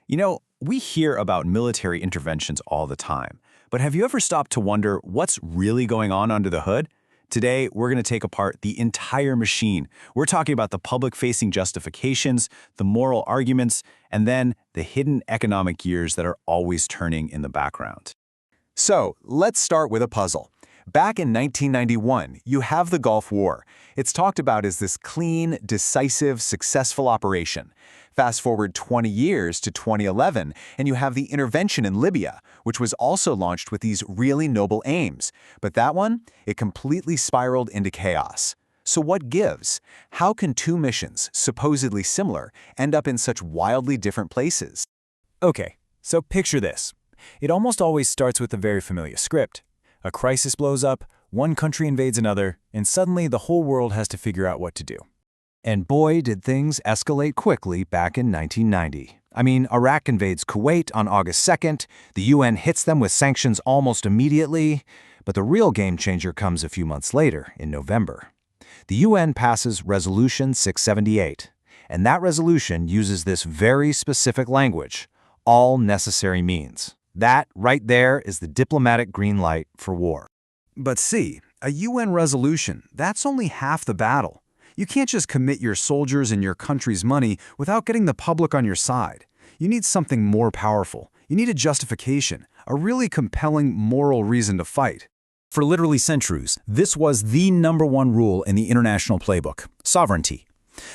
We hear about military interventions all the time, but have you ever stopped to wonder what's really going on under the hood? Today, we're going to take apart the entire machine. We're talking about the public-facing justifications, the moral arguments, and then the hidden economic gears that are always turning in the background. So, let's start with a puzzle. Back in 1991, you have the Gulf War. It's talked about as this clean, decisive, successful operation. Fast forward 20 years to 2011, and you have the intervention in Libya, which was also launched with these really noble aims. But that one, it completely spiraled into chaos. So what gives? How can two missions, supposedly similar, end up in such wildly different places? Okay, so picture this. It almost always starts with a very familiar script. A crisis blows up, one country invades another, and suddenly the whole world has to figure out what to do. And boy, did things escalate quickly back in 1990. Iraq invades Kuwait on August 2nd, the UN hits them with sanctions almost immediately, but the real game changer comes a few months later, in November. The UN passes Resolution 678, and that resolution uses this very specific language, all necessary means. That, right there, is the diplomatic green light for war. But see, a UN resolution, that's only half the battle. You can't just commit your soldiers and your country's money without getting the public on your side. You need something more powerful. You need a justification, a really compelling moral reason to fight. For literally centuries, this was the #1 rule in the international playbook: sovereignty.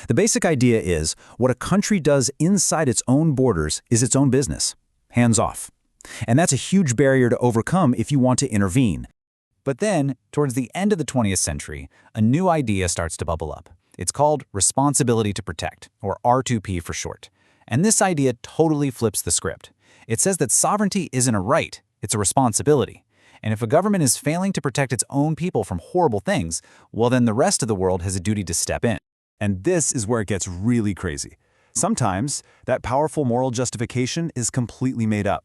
The basic idea is what a country does inside its own borders is its own business. Hands off. And that's a huge barrier to overcome if you want to intervene. But then, towards the end of the 20th century, a new idea starts to bubble up. It's called responsibility to protect, or R2P for short. And this idea totally flips the script. It says that sovereignty isn't a right, it's a responsibility. And if a government is failing to protect its own people from horrible things, well then the rest of the world has a duty to step in. And this is where it gets really crazy. Sometimes, that powerful moral justification is completely made up.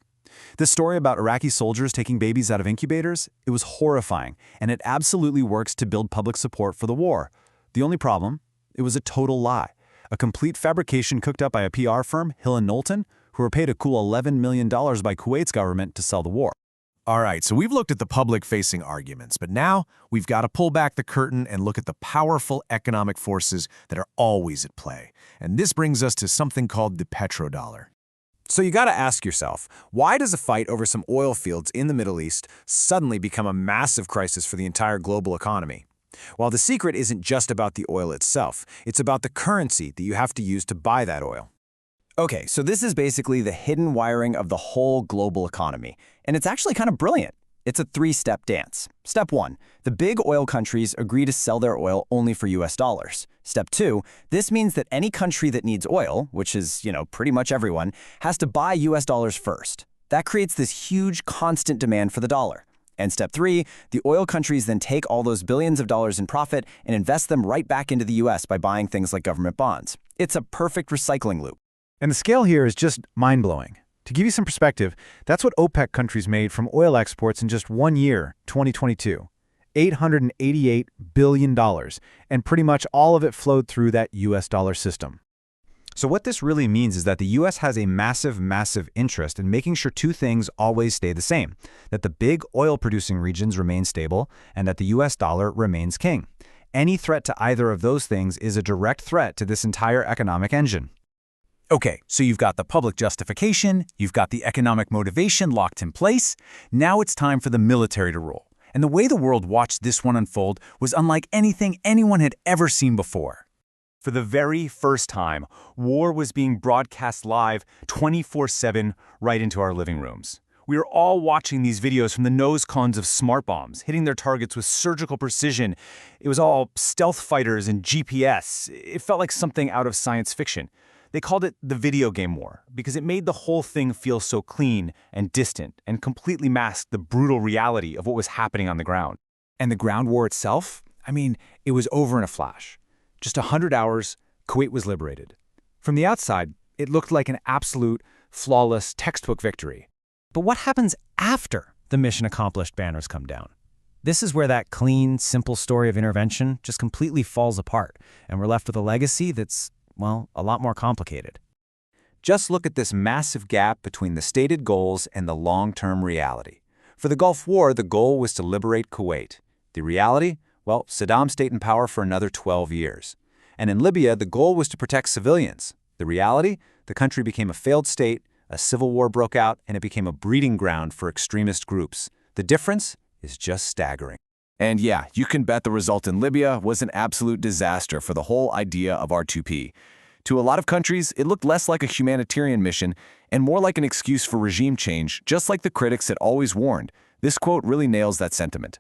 This story about Iraqi soldiers taking babies out of incubators, it was horrifying, and it absolutely works to build public support for the war. The only problem? It was a total lie. A complete fabrication cooked up by a PR firm, Hill & Knowlton, who were paid a cool $11 million by Kuwait's government to sell the war. All right, so we've looked at the public-facing arguments, but now we've got to pull back the curtain and look at the powerful economic forces that are always at play. And this brings us to something called the petrodollar. So you gotta ask yourself, why does a fight over some oil fields in the Middle East suddenly become a massive crisis for the entire global economy? Well, the secret isn't just about the oil itself. It's about the currency that you have to use to buy that oil. Okay, so this is basically the hidden wiring of the whole global economy. And it's actually kind of brilliant. It's a 3-step dance. Step 1, the big oil countries agree to sell their oil only for US dollars. Step 2, this means that any country that needs oil, which is, pretty much everyone, has to buy US dollars first. That creates this huge constant demand for the dollar. And step 3, the oil countries then take all those billions of dollars in profit and invest them right back into the US by buying things like government bonds. It's a perfect recycling loop. And the scale here is just mind-blowing. To give you some perspective, that's what OPEC countries made from oil exports in just 1 year, 2022. $888 billion, and pretty much all of it flowed through that US dollar system. So what this really means is that the US has a massive interest in making sure two things always stay the same: that the big oil-producing regions remain stable, and that the US dollar remains king. Any threat to either of those things is a direct threat to this entire economic engine. Okay, so you've got the public justification, you've got the economic motivation locked in place. Now it's time for the military to rule. And the way the world watched this one unfold was unlike anything anyone had ever seen before. For the very first time, war was being broadcast live 24/7 right into our living rooms. We were all watching these videos from the nose cones of smart bombs, hitting their targets with surgical precision. It was all stealth fighters and GPS. It felt like something out of science fiction. They called it the video game war because it made the whole thing feel so clean and distant and completely masked the brutal reality of what was happening on the ground. And the ground war itself? It was over in a flash. Just 100 hours, Kuwait was liberated. From the outside, it looked like an absolute, flawless textbook victory. But what happens after the mission accomplished banners come down? This is where that clean, simple story of intervention just completely falls apart, and we're left with a legacy that's, well, a lot more complicated. Just look at this massive gap between the stated goals and the long-term reality. For the Gulf War, the goal was to liberate Kuwait. The reality? Well, Saddam stayed in power for another 12 years. And in Libya, the goal was to protect civilians. The reality? The country became a failed state, a civil war broke out, and it became a breeding ground for extremist groups. The difference is just staggering. And yeah, you can bet the result in Libya was an absolute disaster for the whole idea of R2P. To a lot of countries, it looked less like a humanitarian mission and more like an excuse for regime change, just like the critics had always warned. This quote really nails that sentiment.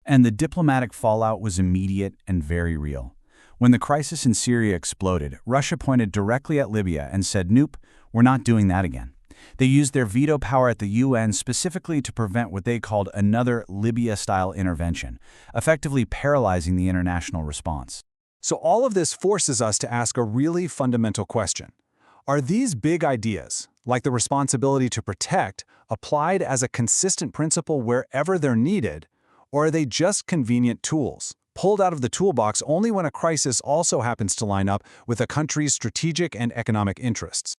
And the diplomatic fallout was immediate and very real. When the crisis in Syria exploded, Russia pointed directly at Libya and said, "Nope, we're not doing that again." They used their veto power at the UN specifically to prevent what they called another Libya-style intervention, effectively paralyzing the international response. So all of this forces us to ask a really fundamental question. Are these big ideas, like the responsibility to protect, applied as a consistent principle wherever they're needed, or are they just convenient tools, pulled out of the toolbox only when a crisis also happens to line up with a country's strategic and economic interests?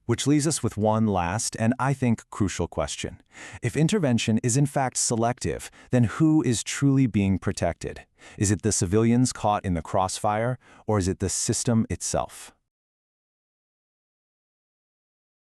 Which leaves us with one last and, I think, crucial question. If intervention is in fact selective, then who is truly being protected? Is it the civilians caught in the crossfire, or is it the system itself?